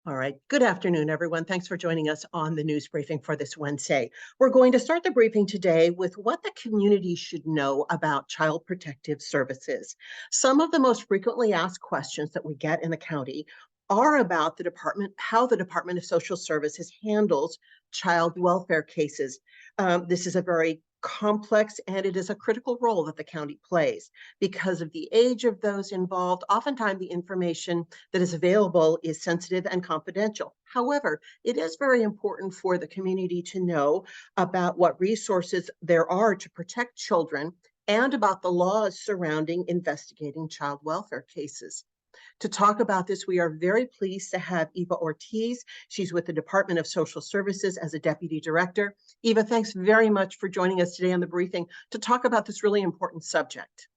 All right. Good afternoon, everyone. Thanks for joining us on the news briefing for this Wednesday. We're going to start the briefing today with what the community should know about child protective services. Some of the most frequently asked questions that we get in the county are about how the Department of Social Services handles child welfare cases. This is a very complex and it is a critical role that the county plays because of the age of those involved. Oftentimes, the information that is available is sensitive and confidential. However, it is very important for the community to know about what resources there are to protect children and about the laws surrounding investigating child welfare cases. To talk about this, we are very pleased to have Eva Ortiz. She's with the Department of Social Services as a Deputy Director. Eva, thanks very much for joining us today on the briefing to talk about this really important subject.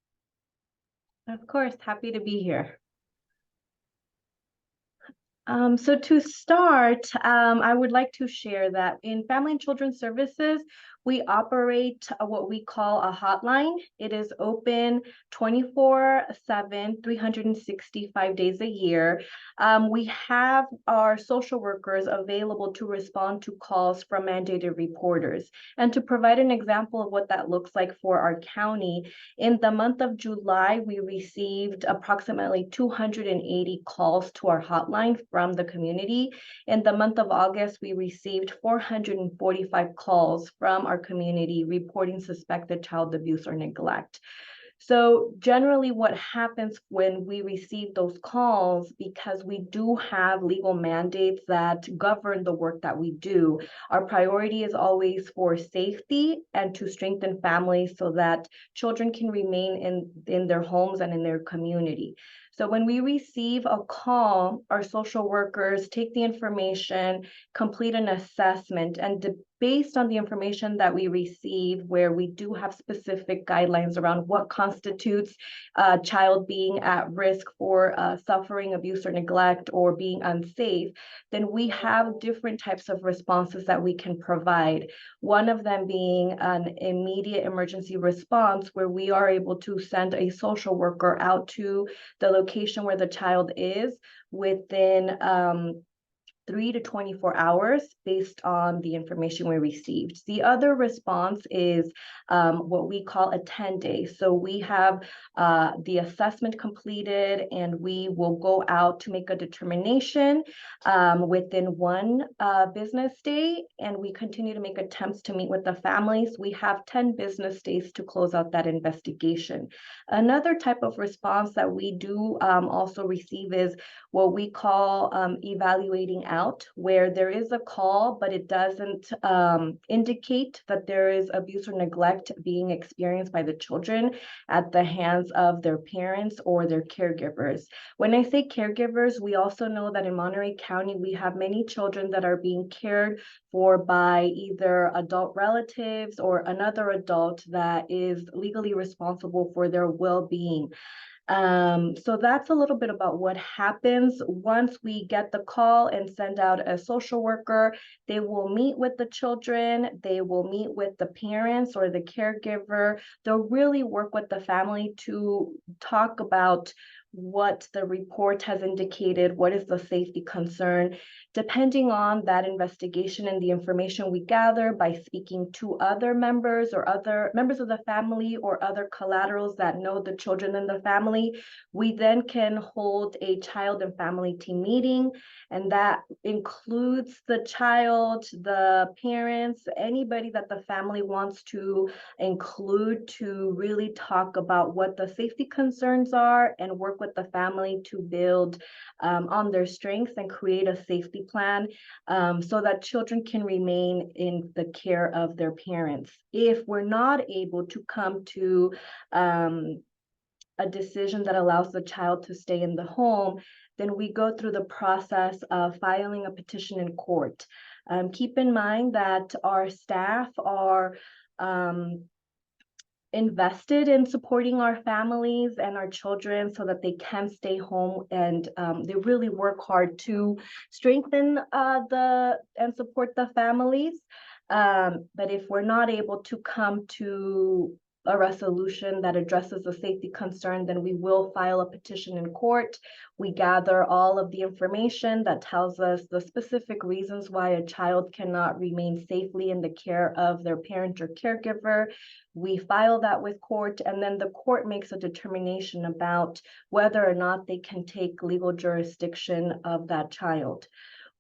Of course, happy to be here. So to start, I would like to share that in Family and Children's Services, we operate what we call a hotline. It is open 24/7, 365 days a year. We have our social workers available to respond to calls from mandated reporters. And to provide an example of what that looks like for our county, in the month of July, we received approximately 280 calls to our hotline from the community. In the month of August, we received 445 calls from our community reporting suspected child abuse or neglect. So generally what happens when we receive those calls, because we do have legal mandates that govern the work that we do, our priority is always for safety and to strengthen families so that children can remain in their homes and in their community. So when we receive a call, our social workers take the information, complete an assessment, and based on the information that we receive, where we do have specific guidelines around what constitutes a child being at risk for suffering abuse or neglect or being unsafe, then we have different types of responses that we can provide. One of them being an immediate emergency response, where we are able to send a social worker out to the location where the child is within 3 to 24 hours based on the information we received. The other response is what we a 10-day. So we have the assessment completed and we will go out to make a determination within one business day, and we continue to make attempts to meet with the families. We have 10 business days to close out that investigation. Another type of response that we do also receive is what we call evaluating out, where there is a call, but it doesn't indicate that there is abuse or neglect being experienced by the children at the hands of their parents or their caregivers. When I say caregivers, we also know that in Monterey County, we have many children that are being cared for by either adult relatives or another adult that is legally responsible for their well-being. So that's a little bit about what happens once we get the call and send out a social worker. They will meet with the children, they will meet with the parents or the caregiver. They'll really work with the family to talk about what the report has indicated, what is the safety concern. Depending on that investigation and the information we gather by speaking to other members or other members of the family or other collaterals that know the children in the family, we then can hold a child and family team meeting, and that includes the child, the parents, anybody that the family wants to include, to really talk about what the safety concerns are and work with the family to build on their strengths and create a safety plan so that children can remain in the care of their parents. If we're not able to come to a decision that allows the child to stay in the home, then we go through the process of filing a petition in court. Keep in mind that our staff are invested in supporting our families and our children so that they can stay home, and they really work hard to strengthen and support the families. But if we're not able to come to a resolution that addresses the safety concern, then we will file a petition in court. We gather all of the information that tells us the specific reasons why a child cannot remain safely in the care of their parent or caregiver. We file that with court, and then the court makes a determination about whether or not they can take legal jurisdiction of that child.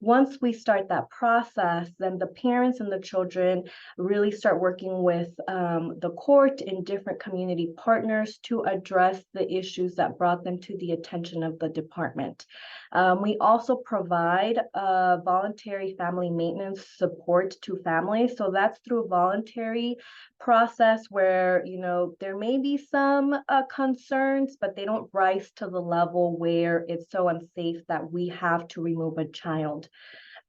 Once we start that process, then the parents and the children really start working with the court and different community partners to address the issues that brought them to the attention of the department. We also provide voluntary family maintenance support to families. So that's through a voluntary process where, you know, there may be some concerns, but they don't rise to the level where it's so unsafe that we have to remove a child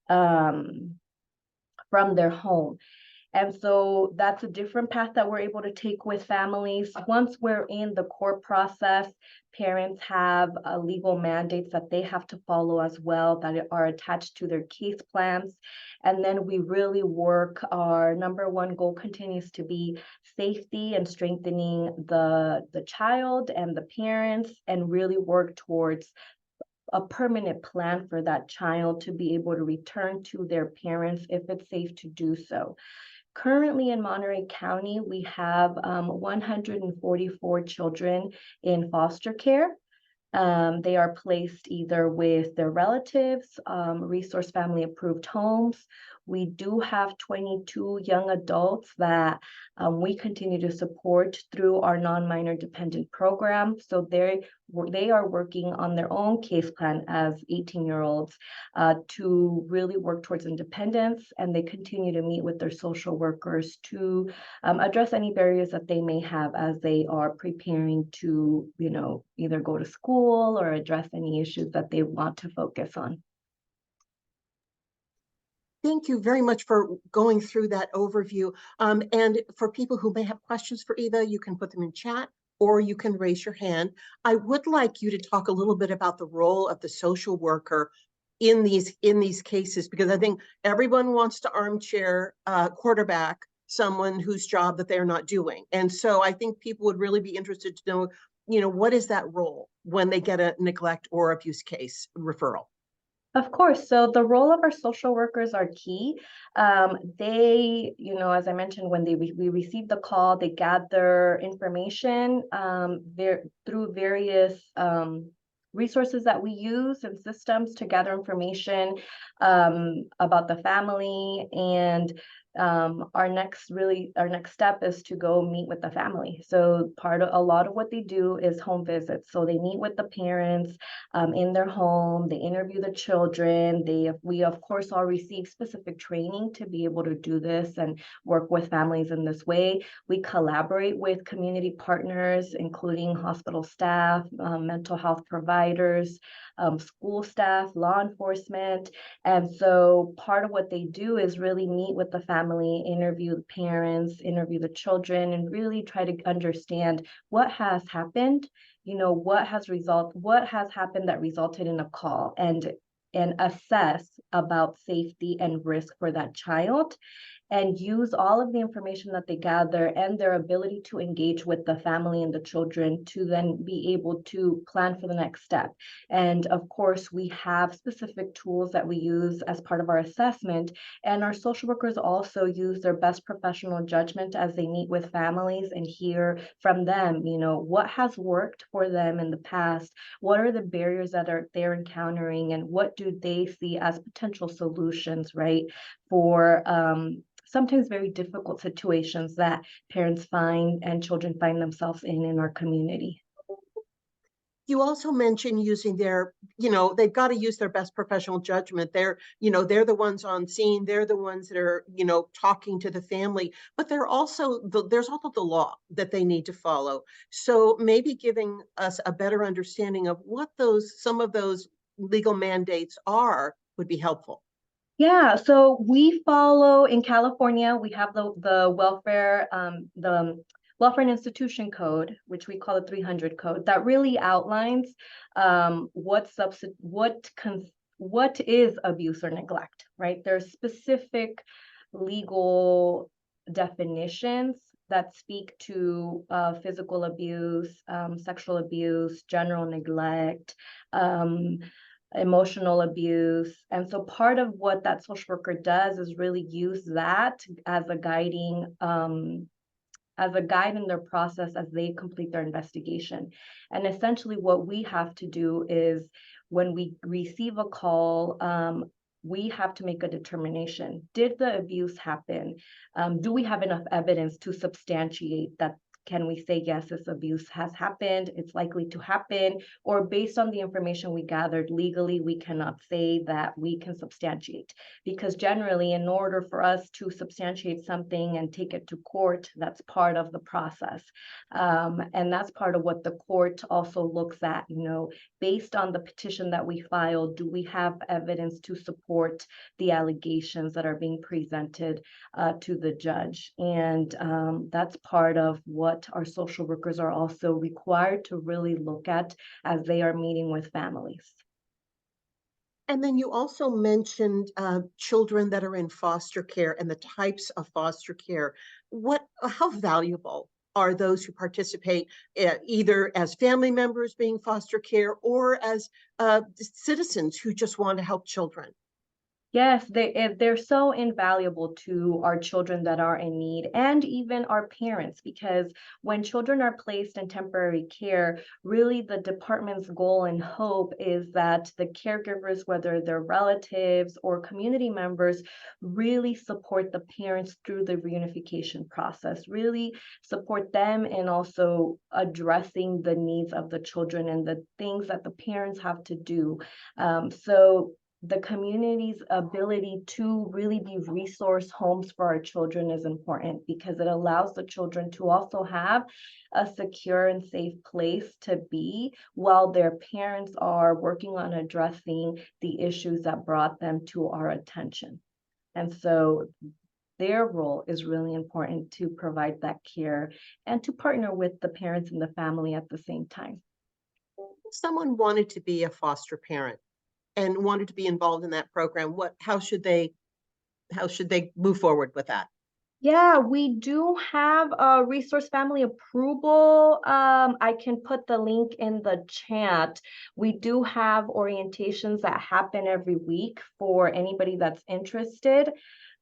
from their home. And so that's a different path that we're able to take with families. Once we're in the court process, parents have legal mandates that they have to follow as well that are attached to their case plans. And then we really work, our number one goal continues to be safety and strengthening the child and the parents, and really work towards a permanent plan for that child to be able to return to their parents if it's safe to do so. Currently in Monterey County, we have 144 children in foster care. They are placed either with their relatives, resource family approved homes. We do have 22 young adults that we continue to support through our non-minor dependent program. So they are working on their own case plan as 18-year-olds to really work towards independence, and they continue to meet with their social workers to address any barriers that they may have as they are preparing to, you know, either go to school or address any issues that they want to focus on. Thank you very much for going through that overview. And for people who may have questions for Eva, you can put them in chat or you can raise your hand. I would like you to talk a little bit about the role of the social worker in these cases, because I think everyone wants to armchair quarterback someone whose job that they're not doing. And so I think people would really be interested to know, you know, what is that role when they get a neglect or abuse case referral? Of course. So the role of our social workers are key. They, you know, as I mentioned, when we receive the call, they gather information through various resources that we use and systems to gather information about the family. And our next step is to go meet with the family. So a lot of what they do is home visits. So they meet with the parents in their home, they interview the children. We of course all receive specific training to be able to do this and work with families in this way. We collaborate with community partners, including hospital staff, mental health providers, school staff, law enforcement. And so part of what they do is really meet with the family, interview the parents, interview the children, and really try to understand what has happened, you know, what has happened that resulted in a call, and assess about safety and risk for that child, and use all of the information that they gather and their ability to engage with the family and the children to then be able to plan for the next step. And of course, we have specific tools that we use as part of our assessment, and our social workers also use their best professional judgment as they meet with families and hear from them, you know, what has worked for them in the past, what are the barriers that they're encountering, and what do they see as potential solutions, right, for sometimes very difficult situations that parents find and children find themselves in our community. You also mentioned using their, you know, they've got to use their best professional judgment. They're, you know, they're the ones on scene. They're the ones that are, you know, talking to the family, but there's also the law that they need to follow. So maybe giving us a better understanding of what some of those legal mandates are would be helpful. Yeah, so we follow in California, we have the welfare and institution code, which we call the 300 code, that really outlines what is abuse or neglect, right? There's specific legal definitions that speak to physical abuse, sexual abuse, general neglect, um, emotional abuse. And so part of what that social worker does is really use that as a guide in their process as they complete their investigation. And essentially what we have to do is when we receive a call, we have to make a determination. Did the abuse happen? Do we have enough evidence to substantiate that? Can we say, yes, this abuse has happened, it's likely to happen, or based on the information we gathered legally, we cannot say that we can substantiate? Because generally, in order for us to substantiate something and take it to court, that's part of the process. And that's part of what the court also looks at, based on the petition that we filed, do we have evidence to support the allegations that are being presented to the judge? And that's part of what our social workers are also required to really look at as they are meeting with families. And then you also mentioned children that are in foster care and the types of foster care. How valuable are those who participate either as family members being foster care or as citizens who just want to help children? Yes, they're so invaluable to our children that are in need and even our parents, because when children are placed in temporary care, really the department's goal and hope is that the caregivers, whether they're relatives or community members, really support the parents through the reunification process, really support them in also addressing the needs of the children and the things that the parents have to do. So the community's ability to really be resource homes for our children is important, because it allows the children to also have a secure and safe place to be while their parents are working on addressing the issues that brought them to our attention. And so their role is really important to provide that care and to partner with the parents and the family at the same time. If someone wanted to be a foster parent and wanted to be involved in that program, how should they move forward with that? Yeah, we do have a resource family approval. I can put the link in the chat. We do have orientations that happen every week for anybody that's interested,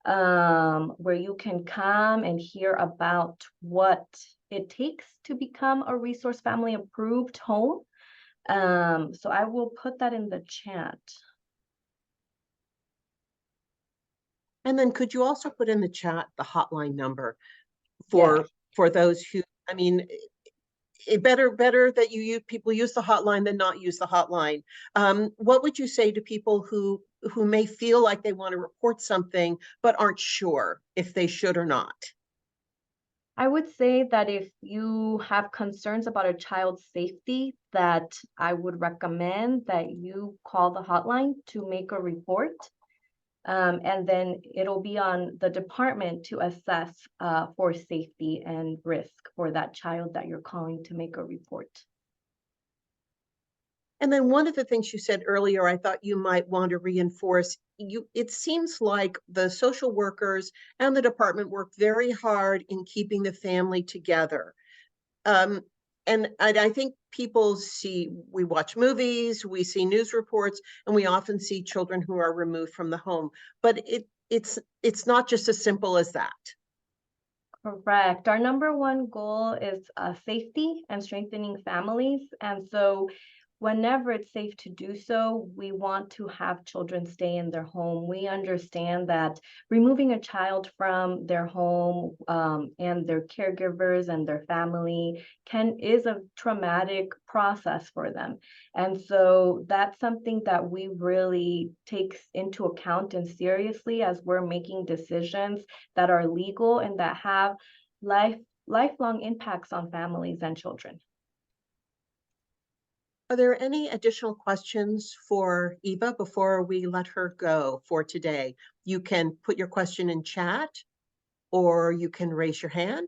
where you can come and hear about what it takes to become a resource family approved home. So I will put that in the chat. And then could you also put in the chat the hotline number for those who, I mean, better that people use the hotline than not use the hotline. What would you say to people who may feel like they want to report something but aren't sure if they should or not? I would say that if you have concerns about a child's safety, that I would recommend that you call the hotline to make a report. And then it'll be on the department to assess for safety and risk for that child that you're calling to make a report. And then one of the things you said earlier, I thought you might want to reinforce, it seems like the social workers and the department work very hard in keeping the family together. And I think we watch movies, we see news reports, and we often see children who are removed from the home. But it's not just as simple as that. Correct. Our number one goal is safety and strengthening families. And so whenever it's safe to do so, we want to have children stay in their home. We understand that removing a child from their home and their caregivers and their family is a traumatic process for them. And so that's something that we really take into account and seriously as we're making decisions that are legal and that have lifelong impacts on families and children. Are there any additional questions for Eva before we let her go for today? You can put your question in chat or you can raise your hand.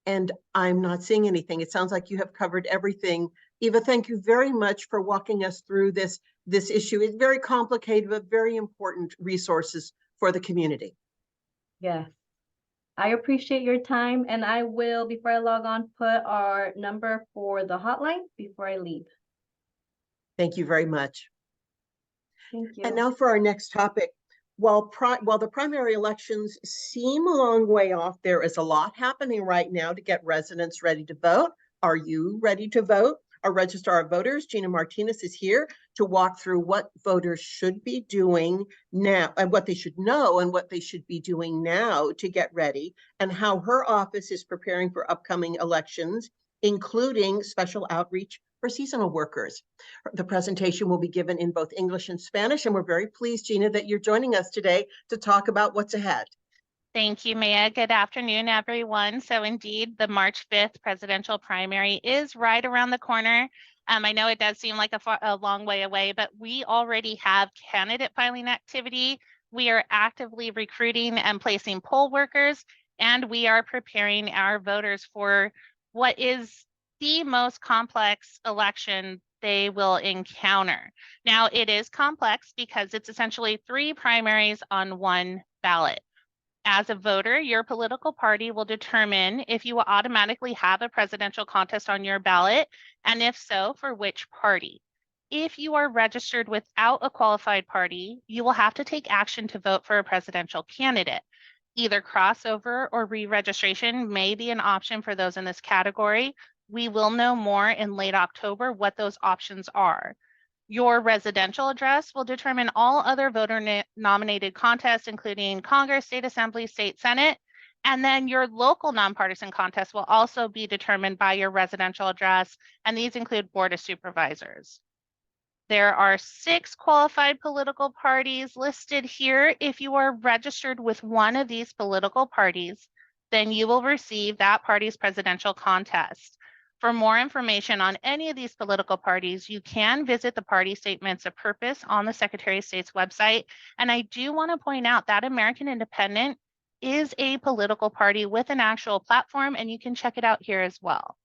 And I'm not seeing anything. It sounds like you have covered everything. Eva, thank you very much for walking us through this issue. It's very complicated, but very important resources for the community. Yes, I appreciate your time, and I will, before I log on, put our number for the hotline before I leave. Thank you very much. Thank And you. now for our next topic. While the primary elections seem a long way off, there is a lot happening right now to get residents ready to vote. Are you ready to vote? Our Registrar of Voters, Gina Martinez, is here to walk through what voters should be doing now and what they should know and what they should be doing now to get ready, and how her office is preparing for upcoming elections, including special outreach for seasonal workers. The presentation will be given in both English and Spanish, and we're very pleased, Gina, that you're joining us today to talk about what's ahead. Thank you, Maya. Good afternoon, everyone. So indeed, the March 5th presidential primary is right around the corner. I know it does seem like a long way away, but we already have candidate filing activity. We are actively recruiting and placing poll workers, and we are preparing our voters for what is the most complex election they will encounter. Now, it is complex because it's essentially 3 primaries on 1 ballot. As a voter, your political party will determine if you will automatically have a presidential contest on your ballot, and if so, for which party. If you are registered without a qualified party, you will have to take action to vote for a presidential candidate. Either crossover or re-registration may be an option for those in this category. We will know more in late October what those options are. Your residential address will determine all other voter nominated contests, including Congress, State Assembly, State Senate. And then your local nonpartisan contests will also be determined by your residential address, and these include Board of Supervisors. There are 6 qualified political parties listed here. If you are registered with one of these political parties, then you will receive that party's presidential contest. For more information on any of these political parties, you can visit the party statements of purpose on the Secretary of State's website. And I do want to point out that American Independent is a political party with an actual platform, and you can check it out here as well.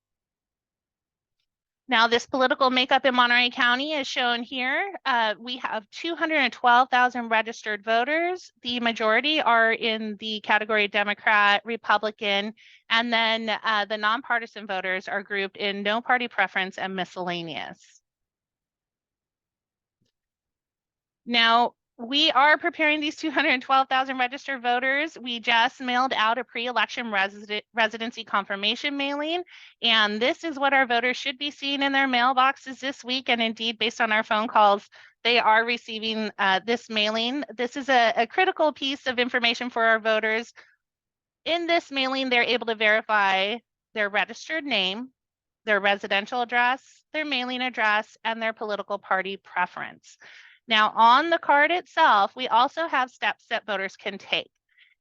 Now, this political makeup in Monterey County is shown here. We have 212,000 registered voters. The majority are in the category Democrat, Republican, and then the nonpartisan voters are grouped in no party preference and miscellaneous. Now, we are preparing these 212,000 registered voters. We just mailed out a pre-election residency confirmation mailing, and this is what our voters should be seeing in their mailboxes this week. And indeed, based on our phone calls, they are receiving this mailing. This is a critical piece of information for our voters. In this mailing, they're able to verify their registered name, their residential address, their mailing address, and their political party preference. Now, on the card itself, we also have steps that voters can take.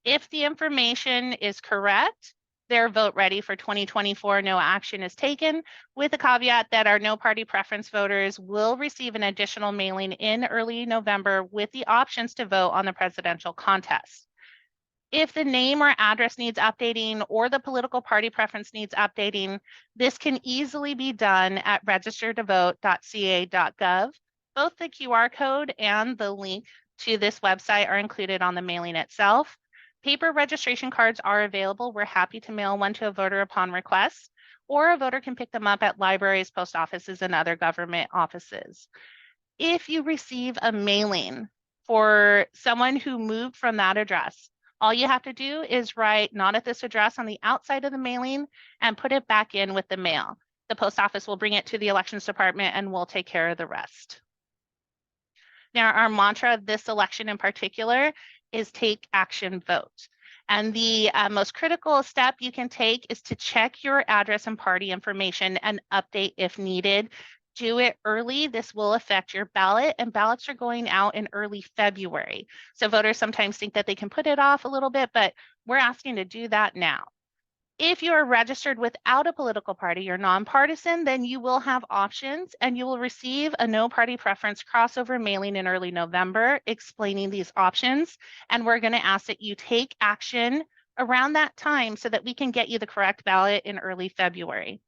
If the information is correct, they're vote ready for 2024, no action is taken, with a caveat that our no party preference voters will receive an additional mailing in early November with the options to vote on the presidential contest. If the name or address needs updating or the political party preference needs updating, this can easily be done at registertovote.ca.gov. Both the QR code and the link to this website are included on the mailing itself. Paper registration cards are available. We're happy to mail one to a voter upon request, or a voter can pick them up at libraries, post offices, and other government offices. If you receive a mailing for someone who moved from that address, all you have to do is write "not at this address" on the outside of the mailing and put it back in with the mail. The post office will bring it to the elections department and we'll take care of the rest. Now, our mantra of this election in particular is take action, vote. And the most critical step you can take is to check your address and party information and update if needed. Do it early. This will affect your ballot, and ballots are going out in early February. So voters sometimes think that they can put it off a little bit, but we're asking to do that now. If you are registered without a political party, you're nonpartisan, then you will have options and you will receive a no party preference crossover mailing in early November explaining these options. And we're going to ask that you take action around that time so that we can get you the correct ballot in early February.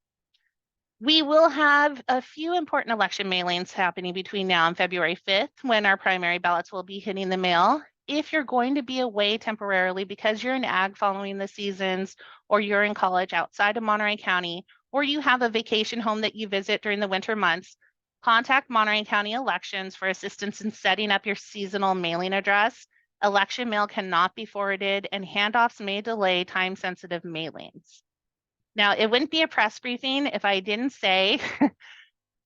We will have a few important election mailings happening between now and February 5th when our primary ballots will be hitting the mail. if you're going to be away temporarily because you're in ag following the seasons, or you're in college outside of Monterey County, or you have a vacation home that you visit during the winter months, contact Monterey County Elections for assistance in setting up your seasonal mailing address. Election mail cannot be forwarded, and handoffs may delay time-sensitive mailings. Now, it wouldn't be a press briefing if I didn't say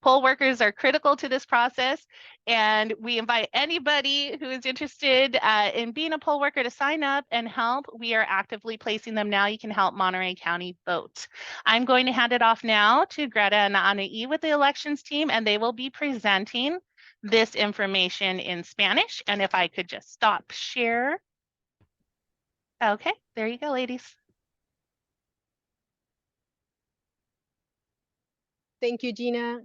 poll workers are critical to this process, and we invite anybody who is interested in being a poll worker to sign up and help. We are actively placing them now. You can help Monterey County vote. I'm going to hand it off now to Greta and Anahi with the elections team, and they will be presenting this information in Spanish. And if I could just stop share. Okay, there you go, ladies. Thank you, Gina.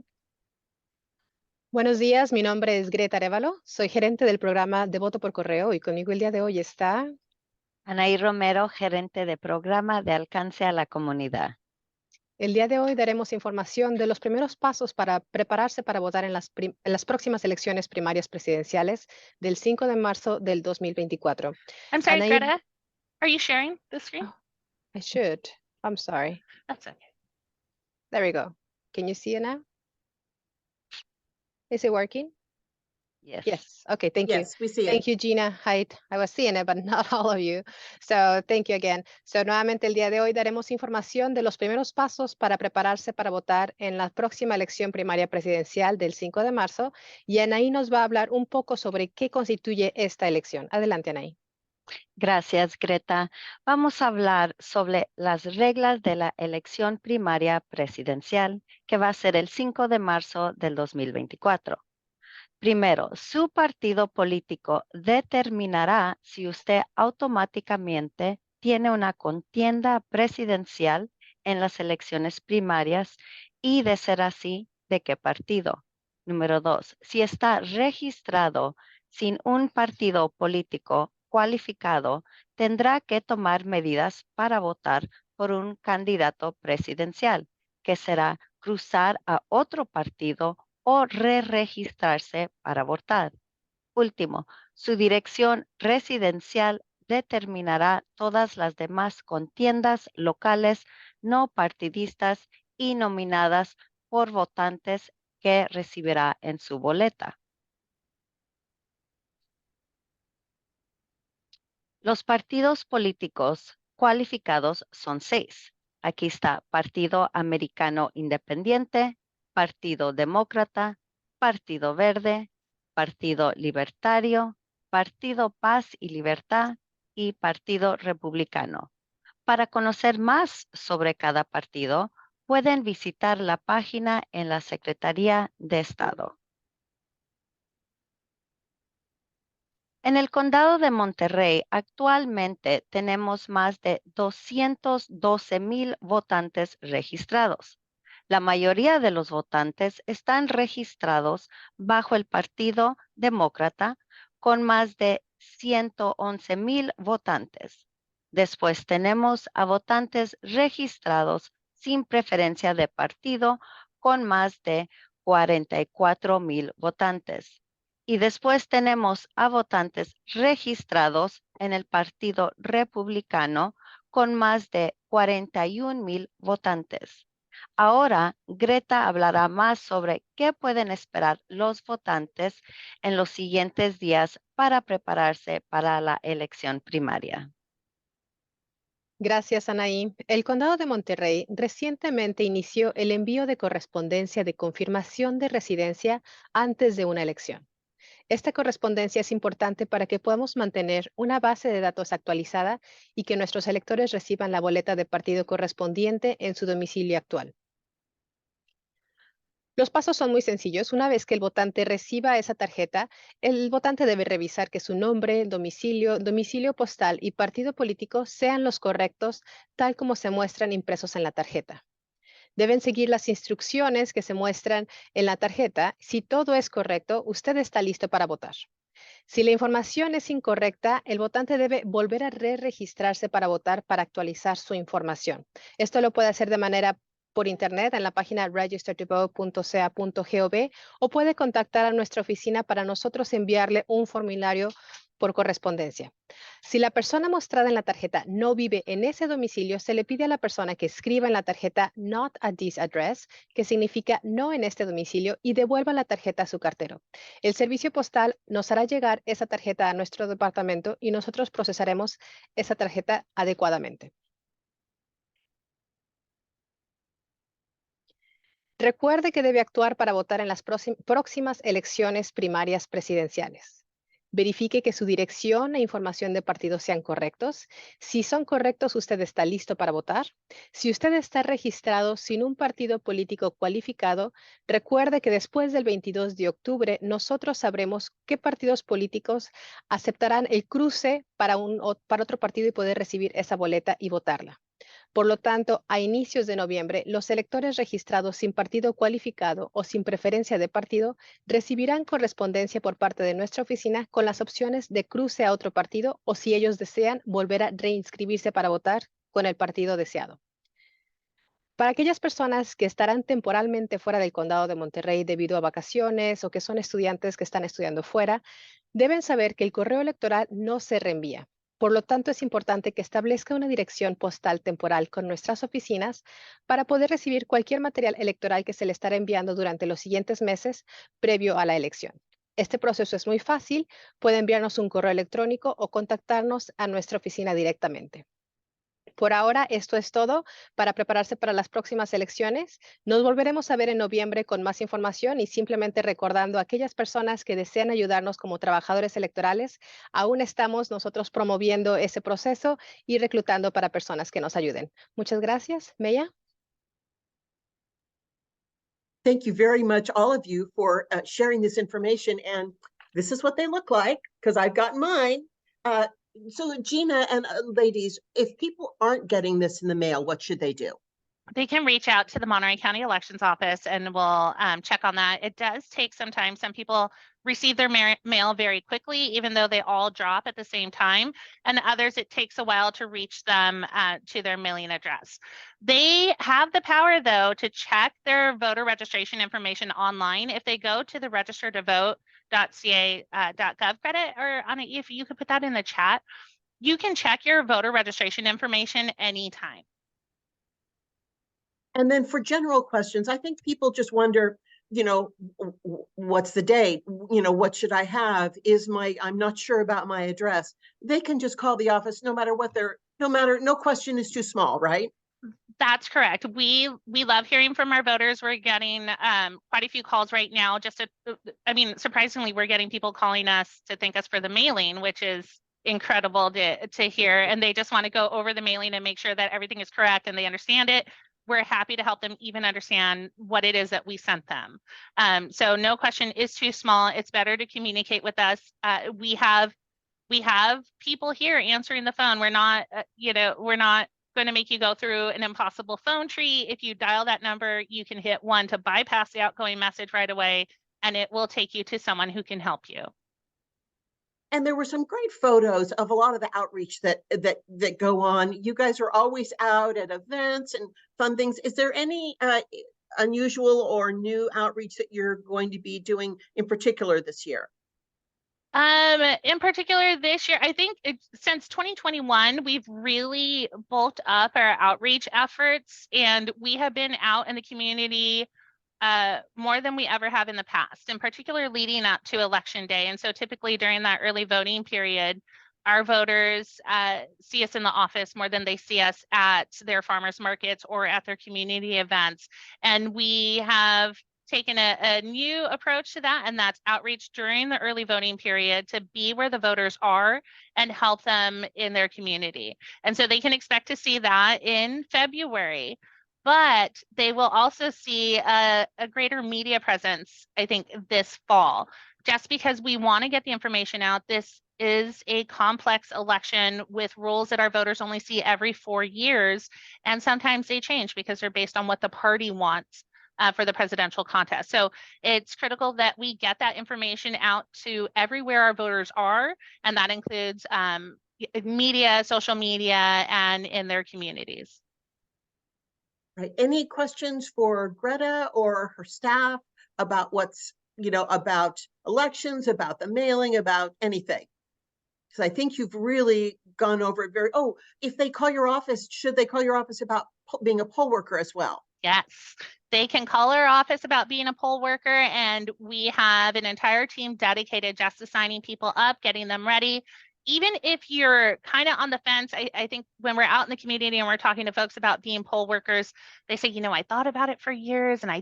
Buenos días, mi nombre es Greta Arevalo, soy gerente del programa de voto por correo y conmigo el día de hoy está Anahi Romero, gerente de programa de alcance a la comunidad. El día de hoy daremos información de los primeros pasos para prepararse para votar en las próximas elecciones primarias presidenciales del 5 de marzo del 2024. I'm sorry, Anahi- Greta, are you sharing the screen? Oh. I should. I'm sorry. That's okay. There we go. Can you see it now? Is it working? Yes. Yes. Okay, thank you. Yes, we see it. Thank you, Gina. I was seeing it, but not all of you. So thank you again. So nuevamente el día de hoy daremos información de los primeros pasos para prepararse para votar en la próxima elección primaria presidencial del 5 de marzo. Y Anahi nos va a hablar un poco sobre qué constituye esta elección. Adelante, Anahi. Gracias, Greta. Vamos a hablar sobre las reglas de la elección primaria presidencial, que va a ser el 5 de marzo del 2024. Primero, su partido político determinará si usted automáticamente tiene una contienda presidencial en las elecciones primarias y, de ser así, de qué partido. Número 2, si está registrado sin un partido político cualificado, tendrá que tomar medidas para votar por un candidato presidencial, que será cruzar a otro partido o re-registrarse para votar. Último, su dirección residencial determinará todas las demás contiendas locales no partidistas y nominadas por votantes que recibirá en su boleta. Los partidos políticos cualificados son 6. Aquí está Partido Americano Independiente, Partido Demócrata, Partido Verde, Partido Libertario, Partido Paz y Libertad y Partido Republicano. Para conocer más sobre cada partido, pueden visitar la página en la Secretaría de Estado. En el condado de Monterey, actualmente tenemos más de 212,000 votantes registrados. La mayoría de los votantes están registrados bajo el Partido Demócrata, con más de 111,000 votantes. Después tenemos a votantes registrados sin preferencia de partido, con más de 44,000 votantes. Y después tenemos a votantes registrados en el Partido Republicano con más de 41,000 votantes. Ahora, Greta hablará más sobre qué pueden esperar los votantes en los siguientes días para prepararse para la elección primaria. Gracias, Anahi. El condado de Monterey recientemente inició el envío de correspondencia de confirmación de residencia antes de una elección. Esta correspondencia es importante para que podamos mantener una base de datos actualizada y que nuestros electores reciban la boleta de partido correspondiente en su domicilio actual. Los pasos son muy sencillos. Una vez que el votante reciba esa tarjeta, el votante debe revisar que su nombre, domicilio postal y partido político sean los correctos, tal como se muestran impresos en la tarjeta. Deben seguir las instrucciones que se muestran en la tarjeta. Si todo es correcto, usted está listo para votar. Si la información es incorrecta, el votante debe volver a re-registrarse para votar para actualizar su información. Esto lo puede hacer de manera por internet en la página registertovote.ca.gov o puede contactar a nuestra oficina para nosotros enviarle un formulario por correspondencia. Si la persona mostrada en la tarjeta no vive en ese domicilio, se le pide a la persona que escriba en la tarjeta "Not at this address", que significa no en este domicilio, y devuelva la tarjeta a su cartero. El servicio postal nos hará llegar esa tarjeta a nuestro departamento y nosotros procesaremos esa tarjeta adecuadamente. Recuerde que debe actuar para votar en las próximas elecciones primarias presidenciales. Verifique que su dirección e información de partido sean correctos. Si son correctos, usted está listo para votar. Si usted está registrado sin un partido político cualificado, recuerde que después del 22 de octubre nosotros sabremos qué partidos políticos aceptarán el cruce para otro partido y poder recibir esa boleta y votarla. Por lo tanto, a inicios de noviembre, los electores registrados sin partido cualificado o sin preferencia de partido recibirán correspondencia por parte de nuestra oficina con las opciones de cruce a otro partido o, si ellos desean, volver a reinscribirse para votar con el partido deseado. Para aquellas personas que estarán temporalmente fuera del condado de Monterey debido a vacaciones o que son estudiantes que están estudiando fuera, deben saber que el correo electoral no se reenvía. Por lo tanto, es importante que establezca una dirección postal temporal con nuestras oficinas para poder recibir cualquier material electoral que se le estará enviando durante los siguientes meses previo a la elección. Este proceso es muy fácil. Puede enviarnos un correo electrónico o contactarnos a nuestra oficina directamente. Por ahora, esto es todo para prepararse para las próximas elecciones. Nos volveremos a ver en noviembre con más información y simplemente recordando a aquellas personas que desean ayudarnos como trabajadores electorales. Aún estamos nosotros promoviendo ese proceso y reclutando para personas que nos ayuden. Muchas gracias. Meya. Thank you very much, all of you, for sharing this information. And this is what they look like, because I've got mine. So Gina and ladies, if people aren't getting this in the mail, what should they do? They can reach out to the Monterey County Elections Office and we'll check on that. It does take some time. Some people receive their mail very quickly, even though they all drop at the same time. And others, it takes a while to reach them to their mailing address. They have the power, though, to check their voter registration information online. If they go to the register2vote.ca.gov credit, or Anahi, if you could put that in the chat, you can check your voter registration information anytime. And then for general questions, I think people just wonder, you know, what's the date? You know, what should I have? I'm not sure about my address. They can just call the office no matter what no question is too small, right? That's correct. We love hearing from our voters. We're getting quite a few calls right now. Surprisingly, we're getting people calling us to thank us for the mailing, which is incredible to hear. And they just want to go over the mailing and make sure that everything is correct and they understand it. We're happy to help them even understand what it is that we sent them. So no question is too small. It's better to communicate with us. We have people here answering the phone. We're not going to make you go through an impossible phone tree. If you dial that number, you can hit 1 to bypass the outgoing message right away, and it will take you to someone who can help you. And there were some great photos of a lot of the outreach that go on. You guys are always out at events and fun things. Is there any unusual or new outreach that you're going to be doing in particular this year? In particular this year, I think since 2021, we've really bulked up our outreach efforts, and we have been out in the community more than we ever have in the past, in particular leading up to Election Day. And so typically during that early voting period, our voters see us in the office more than they see us at their farmers markets or at their community events. And we have taken a new approach to that, and that's outreach during the early voting period to be where the voters are and help them in their community. And so they can expect to see that in February. But they will also see a greater media presence, I think, this fall, just because we want to get the information out. This is a complex election with rules that our voters only see every 4 years, and sometimes they change because they're based on what the party wants for the presidential contest. So it's critical that we get that information out to everywhere our voters are, and that includes media, social media, and in their communities. Right. Any questions for Greta or her staff about about elections, about the mailing, about anything? Because I think you've really gone over it very, oh, if they call your office, should they call your office about being a poll worker as well? Yes, they can call our office about being a poll worker, and we have an entire team dedicated just to signing people up, getting them ready. Even if you're kind of on the fence, I think when we're out in the community and we're talking to folks about being poll workers, they say, you know, I thought about it for years and I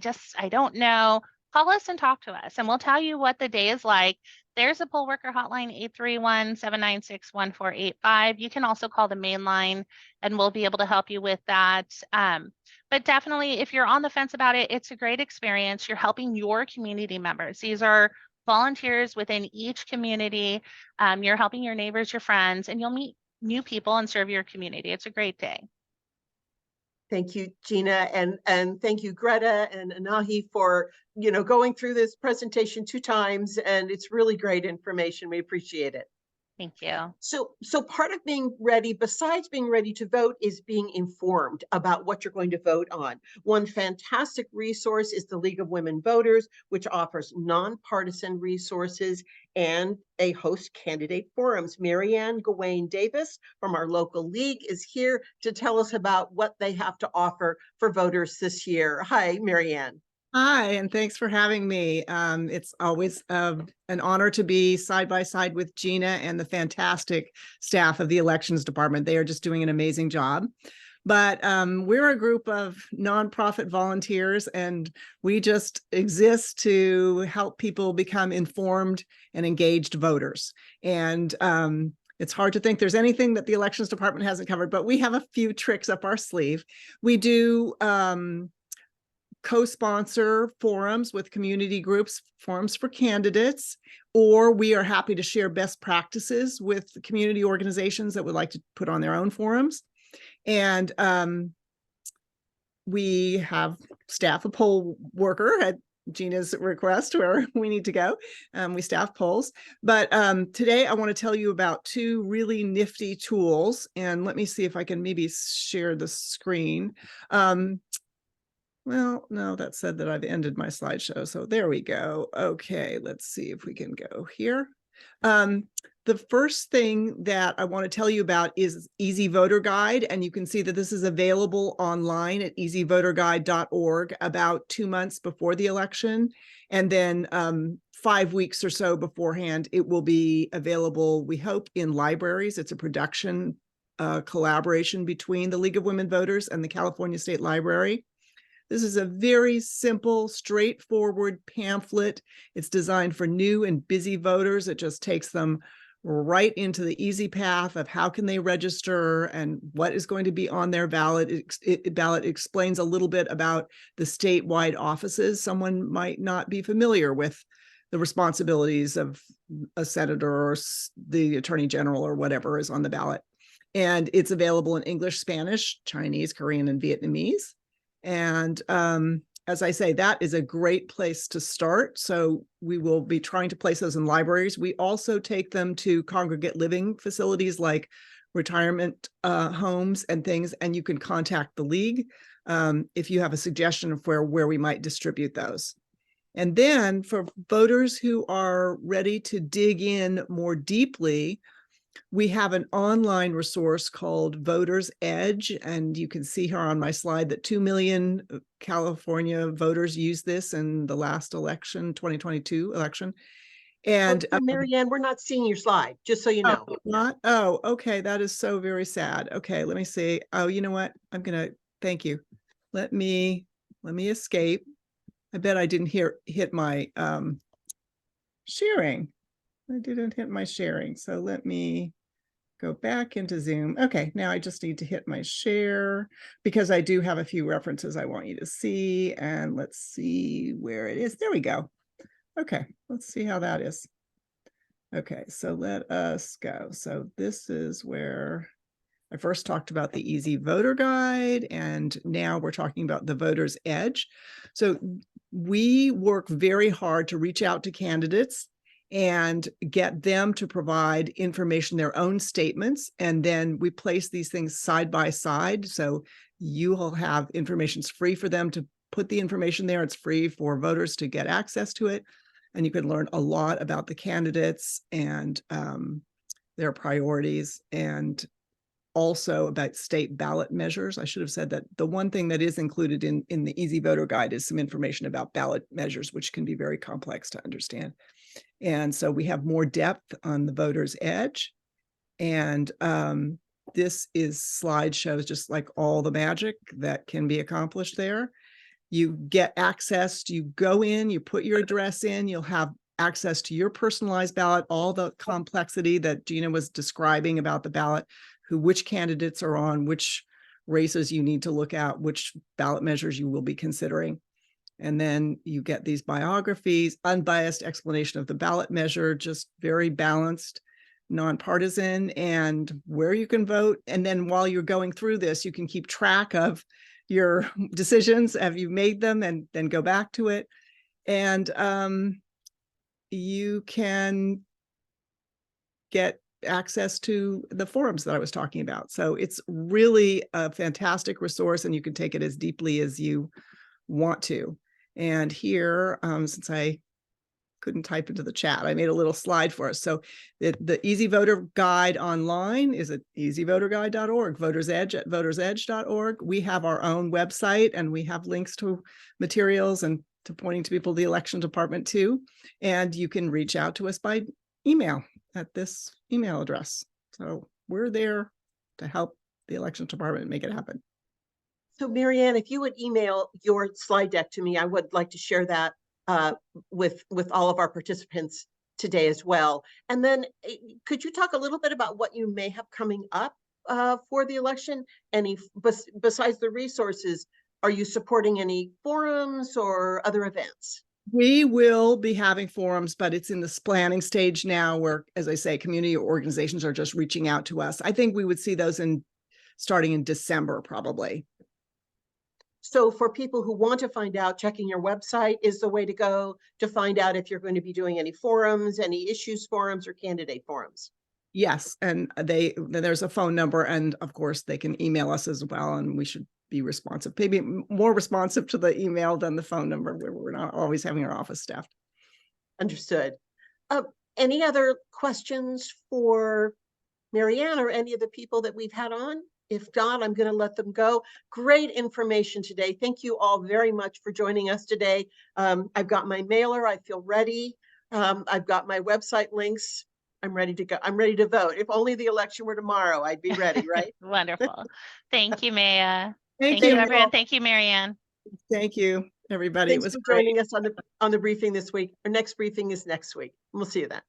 don't know. Call us and talk to us, and we'll tell you what the day is like. There's a poll worker hotline, 831-796-1485. You can also call the main line and we'll be able to help you with that. But definitely, if you're on the fence about it, it's a great experience. You're helping your community members. These are volunteers within each community. You're helping your neighbors, your friends, and you'll meet new people and serve your community. It's a great day. Thank you, Gina, and thank you, Greta and Anahi, for going through this presentation 2 times, and it's really great information. We appreciate it. Thank you. So part of being ready, besides being ready to vote, is being informed about what you're going to vote on. One fantastic resource is the League of Women Voters, which offers nonpartisan resources and a host candidate forums. Marianne Gawain Davis from our local league is here to tell us about what they have to offer for voters this year. Hi, Marianne. Hi, and thanks for having me. It's always an honor to be side by side with Gina and the fantastic staff of the elections department. They are just doing an amazing job. But we're a group of nonprofit volunteers, and we just exist to help people become informed and engaged voters. And it's hard to think there's anything that the elections department hasn't covered, but we have a few tricks up our sleeve. We do co-sponsor forums with community groups, forums for candidates, or we are happy to share best practices with community organizations that would like to put on their own forums. And we have staff a poll worker at Gina's request where we need to go. We staff polls. But today I want to tell you about 2 really nifty tools. And let me see if I can maybe share the screen. Well, no, that said that I've ended my slideshow. So there we go. Okay, let's see if we can go here. The first thing that I want to tell you about is Easy Voter Guide. And you can see that this is available online at easyvoterguide.org about 2 months before the election. And then 5 weeks or so beforehand, it will be available, we hope, in libraries. It's a production collaboration between the League of Women Voters and the California State Library. This is a very simple, straightforward pamphlet. It's designed for new and busy voters. It just takes them right into the easy path of how can they register and what is going to be on their ballot. Ballot explains a little bit about the statewide offices. Someone might not be familiar with the responsibilities of a senator or the attorney general or whatever is on the ballot. And it's available in English, Spanish, Chinese, Korean, and Vietnamese. And as I say, that is a great place to start. So we will be trying to place those in libraries. We also take them to congregate living facilities like retirement homes and things, and you can contact the league if you have a suggestion of where we might distribute those. And then for voters who are ready to dig in more deeply, we have an online resource called Voters Edge, and you can see here on my slide that 2 million California voters used this in the last election, 2022 election. And Marianne, we're not seeing your slide, just so you know. Not? Oh, okay. That is so very sad. Okay, let me see. Oh, you know what? I'm gonna thank you. Let me escape. I bet I didn't hit my sharing. I didn't hit my sharing. So let me go back into Zoom. Okay, now I just need to hit my share because I do have a few references I want you to see. And let's see where it is. There we go. Okay, let's see how that is. Okay, so let us go. So this is where I first talked about the Easy Voter Guide, and now we're talking about the Voter's Edge. So we work very hard to reach out to candidates and get them to provide information, their own statements, and then we place these things side by side. So you will have information. It's free for them to put the information there. It's free for voters to get access to it. And you can learn a lot about the candidates and their priorities, and also about state ballot measures. I should have said that the one thing that is included in the Easy Voter Guide is some information about ballot measures, which can be very complex to understand. And so we have more depth on the voter's edge. And this is slideshows, just like all the magic that can be accomplished there. You get access, you go in, you put your address in, you'll have access to your personalized ballot, all the complexity that Gina was describing about the ballot, which candidates are on, which races you need to look at, which ballot measures you will be considering. And then you get these biographies, unbiased explanation of the ballot measure, just very balanced, nonpartisan, and where you can vote. And then while you're going through this, you can keep track of your decisions. Have you made them? And then go back to it. And you can get access to the forums that I was talking about. So it's really a fantastic resource, and you can take it as deeply as you want to. And here, since I couldn't type into the chat, I made a little slide for us. So the Easy Voter Guide online is at easyvoterguide.org, Voter's Edge at votersedge.org. We have our own website, and we have links to materials and to pointing to people, the election department too. And you can reach out to us by email at this email address. So we're there to help the election department make it happen. So Marianne, if you would email your slide deck to me, I would like to share that with all of our participants today as well. And then could you talk a little bit about what you may have coming up for the election? Any, besides the resources, are you supporting any forums or other events? We will be having forums, but it's in this planning stage now where, as I say, community organizations are just reaching out to us. I think we would see those starting in December, probably. So for people who want to find out, checking your website is the way to go to find out if you're going to be doing any forums, any issues forums, or candidate forums. Yes, and there's a phone number, and of course they can email us as well, and we should be responsive, maybe more responsive to the email than the phone number, where we're not always having our office staffed. Understood. Any other questions for Marianne or any of the people that we've had on? If not, I'm going to let them go. Great information today. Thank you all very much for joining us today. I've got my mailer. I feel ready. I've got my website links. I'm ready to go. I'm ready to vote. If only the election were tomorrow, I'd be ready, right? Wonderful. Thank you, Maya. Thank you, you, everyone. Thank you, Marianne. Thank you, everybody. Thanks It was for great. joining us on the briefing this week. Our next briefing is next week. We'll see you then.